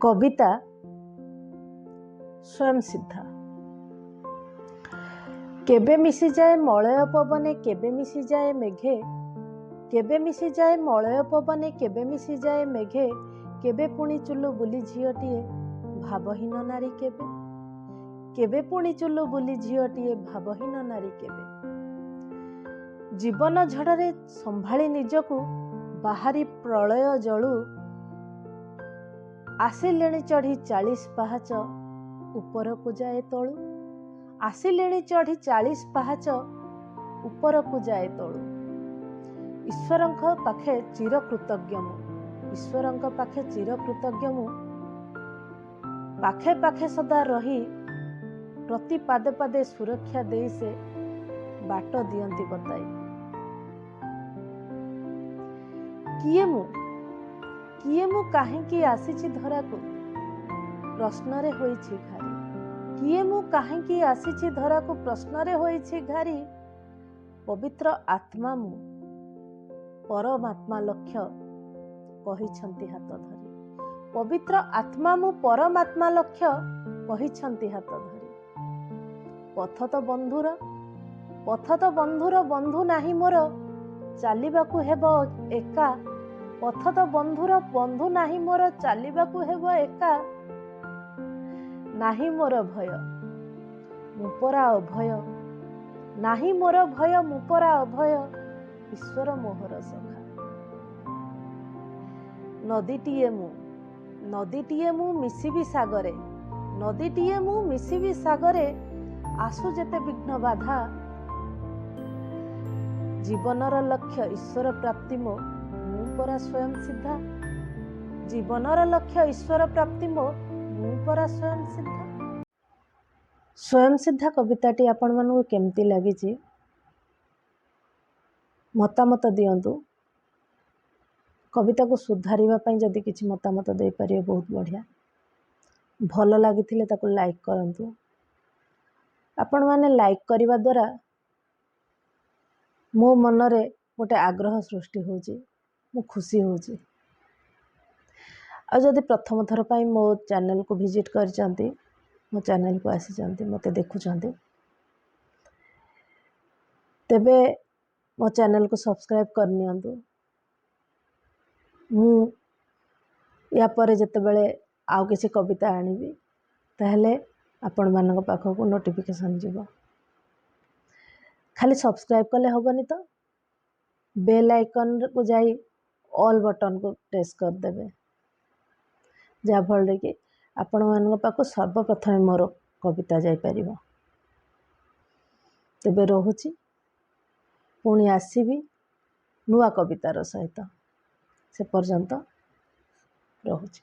कविता स्वयं सिद्धा। केबे मिसी जाए मलय पवने केबे मिसी जाए मेघे, केबे मिसी जाए मलय पवने केबे मिसी जाए मेघे, केबे पुणी चुलु बुली झियोटिए भावहीन नारी केबे, केबे पुणी चुलु बुली झियोटिए भावहीन नारी केबे। जीवन झड़े संभाली निजकु बाहरी प्रलय जलू, आसिलेणी चढ़ी 40 पाहाच उपरकु जाए तलू, आसिलेणी चढ़ी 40 पाहाच उपरकु जाए तलू। ईश्वरंक पाखे चिर कृतज्ञ मु, ईश्वरंक पाखे चिर कृतज्ञ मु, पाखे पाखे सदा रही प्रति पादे पादे सुरक्षा दे से बाट दियंती बताई। किए मु काहेकि आसीछि धराकु प्रश्नरे होइछि घारी, किए मु काहेकि आसीछि धराकु प्रश्नरे होइछि घारी। पवित्र आत्मा मु परमात्मा लक्ष्य कहिछंती हाथ धरी, पवित्र आत्मा मु परमात्मा लक्ष्य कहिछंती हाथ धरी। पथ तो बंधुर बंधु नाही मोर चालिबाकु हेबो एका, पथ तो बंधुर बंधु नाही मोर चालिबाकु हेबो एका। नाही मोर भय मुपरा अभय, नाही मोर भय मुपरा अभय, ईश्वर मोहर सखा। नदीटीए मु मिसिबी सागरे, नदीटीए मु मिसिबी सागरे, आसु जेते विघ्न बाधा। जीवनर लक्ष्य ईश्वर प्राप्ति मु परा स्वयं सिद्धा, जीवनर लक्ष्य ईश्वर प्राप्ति मु परा स्वयं सिद्धा। स्वयं सिद्धा कविताटी आपण मानू केमती लगी मतामत दियंतु। कविता को सुधारिबा पई जदि किछि मतामत दे पारिबे बहुत बढ़िया। भल लागिथिले ताको लाइक करंतु। आपण माने लाइक करिबा द्वारा मो मनरे गोटे आग्रह सृष्टि होची, मु खुशी होची। आ जदि प्रथम थर पई मो चैनल को विजिट करचंती, मो चैनल को आसीचंती, मते देखुचंती, तेबे मो चैनल को सब्सक्राइब करनियंतु। मु या परे जते बेले आउ किसी कविता आनिबी ताहले आपण मानक पाखक नोटिफिकेशन जीवो। खाली सब्सक्राइब कले होबनी तो बेल आइकन को जाई ऑल बटन को प्रेस कर देबे, जा फल कि आपण मानक पाखक सर्वप्रथम मोर कविता जाई परिबो। तेबे रहुची, पुणी आसीबी नुआ कवितार सहित। से पर्यंत रहुची।